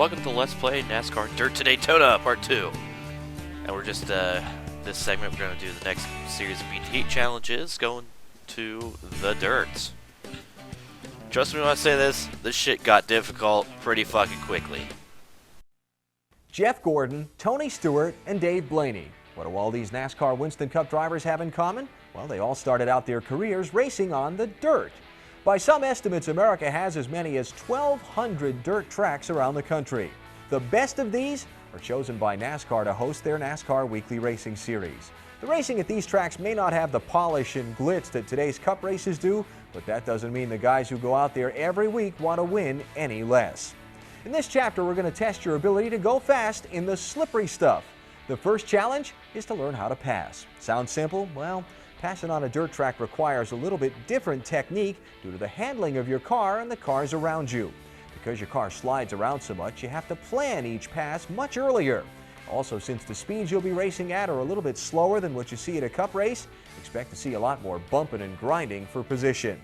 welcome to Let's Play NASCAR Dirt to Daytona Part 2. And we're just, this segment we're going to do the next series of Beat Heat challenges, going to the dirt. Trust me when I say this shit got difficult pretty fucking quickly. Jeff Gordon, Tony Stewart, and Dave Blaney. What do all these NASCAR Winston Cup drivers have in common? Well, they all started out their careers racing on the dirt. By some estimates, America has as many as 1,200 dirt tracks around the country. The best of these are chosen by NASCAR to host their NASCAR Weekly Racing Series. The racing at these tracks may not have the polish and glitz that today's Cup races do, but that doesn't mean the guys who go out there every week want to win any less. In this chapter, we're going to test your ability to go fast in the slippery stuff. The first challenge is to learn how to pass. Sounds simple? Well, passing on a dirt track requires a little bit different technique due to the handling of your car and the cars around you. Because your car slides around so much, you have to plan each pass much earlier. Also, since the speeds you'll be racing at are a little bit slower than what you see at a Cup race, expect to see a lot more bumping and grinding for position.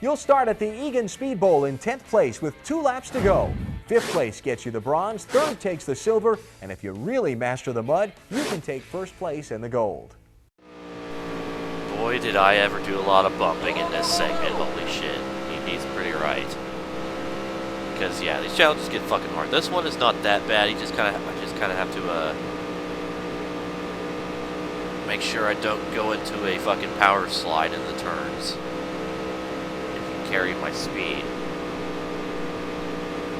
You'll start at the Egan Speed Bowl in 10th place with 2 laps to go. 5th place gets you the bronze, 3rd takes the silver, and if you really master the mud, you can take 1st place and the gold. Boy, did I ever do a lot of bumping in this segment. Holy shit. He's pretty right. Because, yeah, these challenges get fucking hard. This one is not that bad. I just kind of have to, make sure I don't go into a fucking power slide in the turns. If you carry my speed.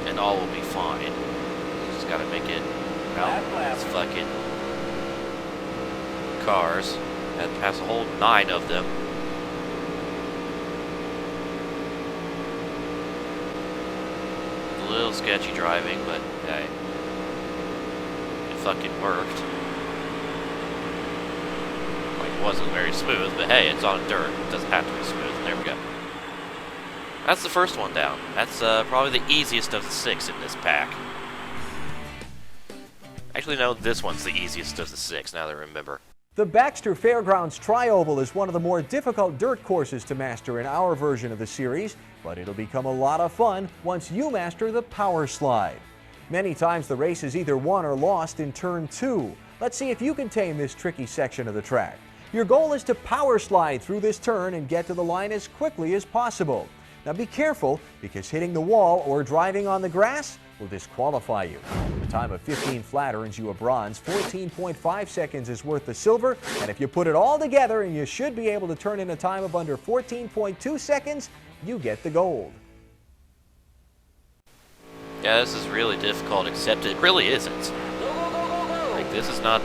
And all will be fine. Just gotta make it out. These fucking cars. And pass a whole 9 of them. A little sketchy driving, but hey, it fucking worked. Like, it wasn't very smooth, but hey, it's on dirt. It doesn't have to be smooth. There we go. That's the first one down. That's probably the easiest of the 6 in this pack. Actually, no, this one's the easiest of the 6, now that I remember. The Baxter Fairgrounds Tri-Oval is one of the more difficult dirt courses to master in our version of the series, but it'll become a lot of fun once you master the power slide. Many times the race is either won or lost in turn 2. Let's see if you can tame this tricky section of the track. Your goal is to power slide through this turn and get to the line as quickly as possible. Now be careful, because hitting the wall or driving on the grass will disqualify you. A time of 15 flat earns you a bronze, 14.5 seconds is worth the silver, and if you put it all together and you should be able to turn in a time of under 14.2 seconds, you get the gold. Yeah, this is really difficult, except it really isn't. Like, this is not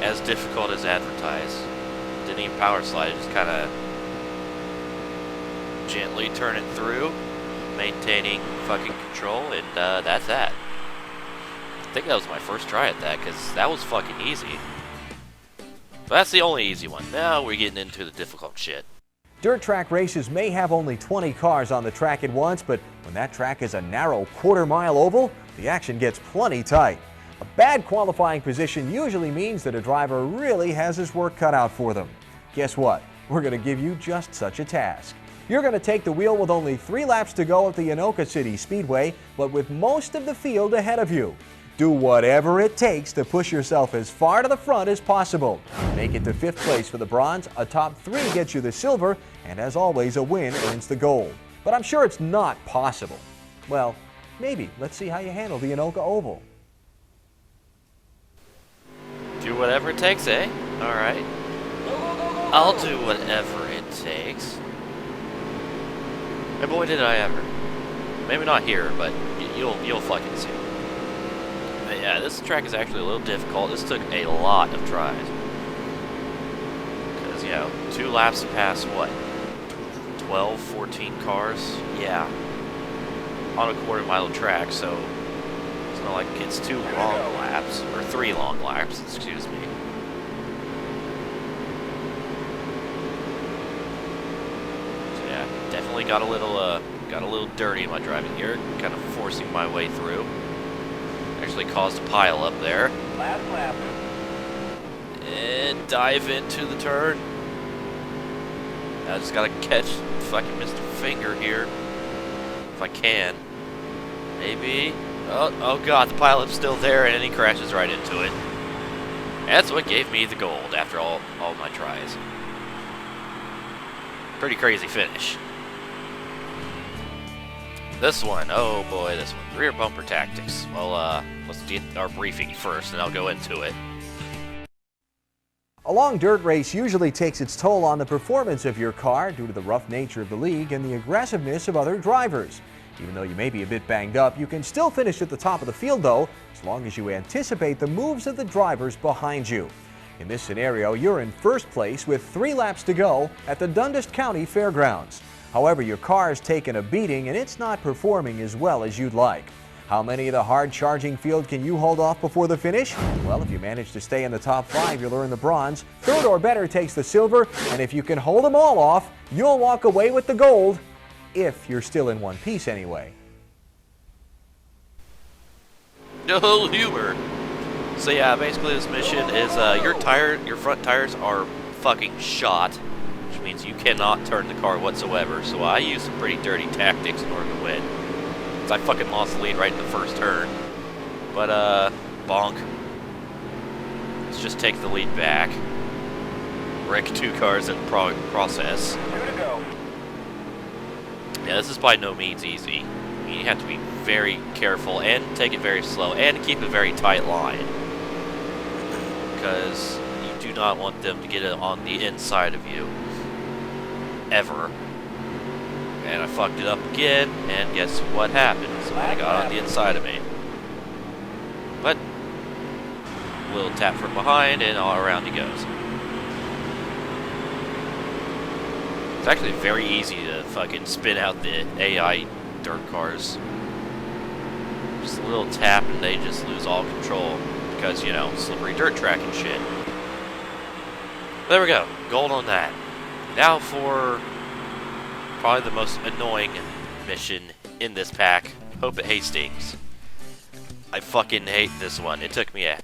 as difficult as advertised. Didn't even power slide, just kind of gently turn it through, maintaining fucking control, and that's that. I think that was my first try at that, because that was fucking easy. But that's the only easy one. Now we're getting into the difficult shit. Dirt track races may have only 20 cars on the track at once, but when that track is a narrow quarter-mile oval, the action gets plenty tight. A bad qualifying position usually means that a driver really has his work cut out for them. Guess what? We're going to give you just such a task. You're going to take the wheel with only 3 laps to go at the Anoka City Speedway, but with most of the field ahead of you. Do whatever it takes to push yourself as far to the front as possible. Make it to 5th place for the bronze, a top 3 gets you the silver, and as always, a win earns the gold. But I'm sure it's not possible. Well, maybe. Let's see how you handle the Anoka Oval. Do whatever it takes, eh? Alright. I'll do whatever it takes. And boy, did I ever. Maybe not here, but you'll fucking see. But yeah, this track is actually a little difficult. This took a lot of tries. Because, you know, 2 laps to pass, what? 12, 14 cars? Yeah. On a quarter-mile track, so it's not like it's 2 long laps, or 3 long laps, excuse me. Definitely got a little dirty in my driving here, kind of forcing my way through. Actually caused a pile up there. Lap. And dive into the turn. I just gotta catch fucking Mr. Finger here, if I can. Maybe. Oh god, the pilot's still there and he crashes right into it. That's what gave me the gold after all my tries. Pretty crazy finish. This one, oh boy, this one. Rear bumper tactics. Well, let's get our briefing first and I'll go into it. A long dirt race usually takes its toll on the performance of your car due to the rough nature of the league and the aggressiveness of other drivers. Even though you may be a bit banged up, you can still finish at the top of the field though, as long as you anticipate the moves of the drivers behind you. In this scenario, you're in first place with 3 laps to go at the Dundas County Fairgrounds. However, your car's taken a beating and it's not performing as well as you'd like. How many of the hard-charging field can you hold off before the finish? Well, if you manage to stay in the top 5, you'll earn the bronze. Third or better takes the silver, and if you can hold them all off, you'll walk away with the gold. If you're still in one piece anyway. No humor. So yeah, basically this mission is your front tires are fucking shot, which means you cannot turn the car whatsoever. So I use some pretty dirty tactics in order to win. I fucking lost the lead right in the first turn. But, bonk. Let's just take the lead back. Wreck 2 cars in process. Here to go. Yeah, this is by no means easy. You have to be very careful and take it very slow and keep a very tight line. Because you do not want them to get it on the inside of you. Ever. And I fucked it up again, and guess what happened? Somebody got on the inside of me. But, a little tap from behind, and all around he goes. It's actually very easy to fucking spin out the AI dirt cars. Just a little tap, and they just lose all control. Because, you know, slippery dirt track and shit. There we go. Gold on that. Now for probably the most annoying mission in this pack. Hope at Hastings. I fucking hate this one. It took me a...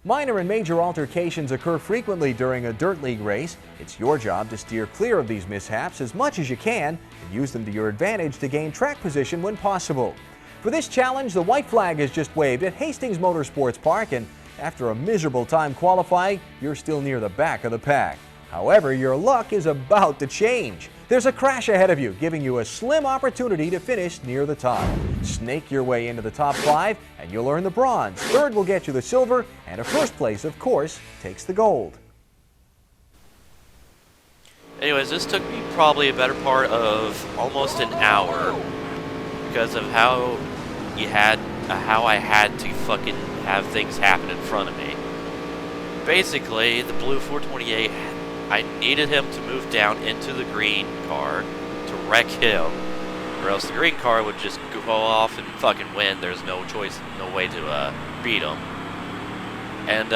Minor and major altercations occur frequently during a dirt league race. It's your job to steer clear of these mishaps as much as you can and use them to your advantage to gain track position when possible. For this challenge, the white flag is just waved at Hastings Motorsports Park, and after a miserable time qualifying, you're still near the back of the pack. However, your luck is about to change. There's a crash ahead of you, giving you a slim opportunity to finish near the top. Snake your way into the top 5, and you'll earn the bronze. Third will get you the silver, and a first place, of course, takes the gold. Anyways, this took me probably a better part of almost an hour because of how I had to fucking have things happen in front of me. Basically, the blue 428, I needed him to move down into the green car to wreck him, or else the green car would just go off and fucking win. There's no choice, no way to beat him. And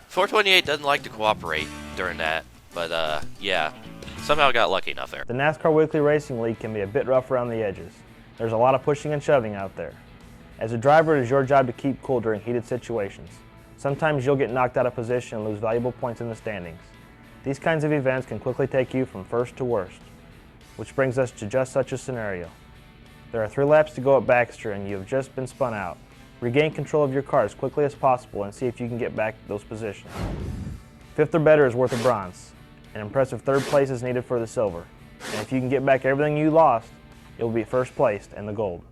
428 doesn't like to cooperate during that, but yeah, somehow got lucky enough there. The NASCAR Weekly Racing League can be a bit rough around the edges. There's a lot of pushing and shoving out there. As a driver, it is your job to keep cool during heated situations. Sometimes you'll get knocked out of position and lose valuable points in the standings. These kinds of events can quickly take you from first to worst, which brings us to just such a scenario. There are 3 laps to go at Baxter and you have just been spun out. Regain control of your car as quickly as possible and see if you can get back those positions. 5th or better is worth a bronze. An impressive 3rd place is needed for the silver. And if you can get back everything you lost, it will be first place and the gold.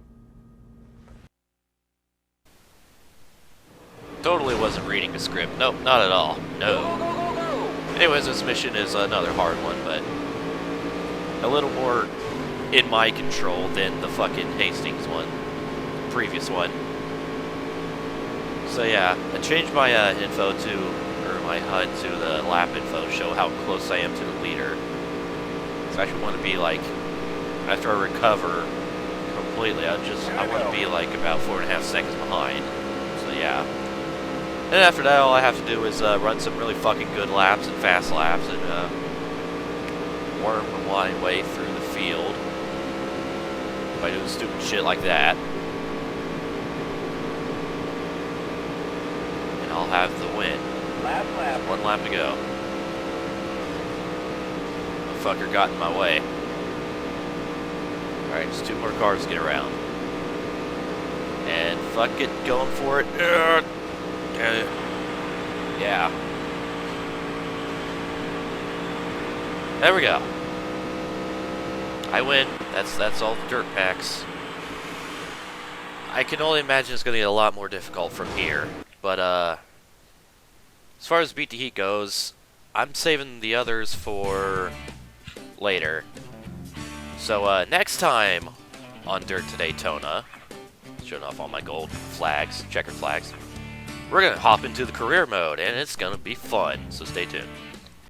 Totally wasn't reading the script. Nope, not at all. No. Anyways, this mission is another hard one, but a little more in my control than the fucking Hastings one, previous one. So yeah, I changed my info to, or my HUD to the lap info to show how close I am to the leader. So I actually want to be like, after I recover completely, I want to be like about 4.5 seconds behind. So yeah. And after that, all I have to do is run some really fucking good laps and fast laps and worm my way through the field by doing stupid shit like that. And I'll have the win. Lap. 1 lap to go. The fucker got in my way. Alright, just 2 more cars to get around. And fuck it, going for it. Yeah. There we go. I win. That's all the dirt packs. I can only imagine it's going to get a lot more difficult from here. But, as far as Beat the Heat goes, I'm saving the others for later. So, next time on Dirt to Daytona, showing off all my gold flags, checkered flags, we're going to hop into the career mode, and it's going to be fun. So stay tuned.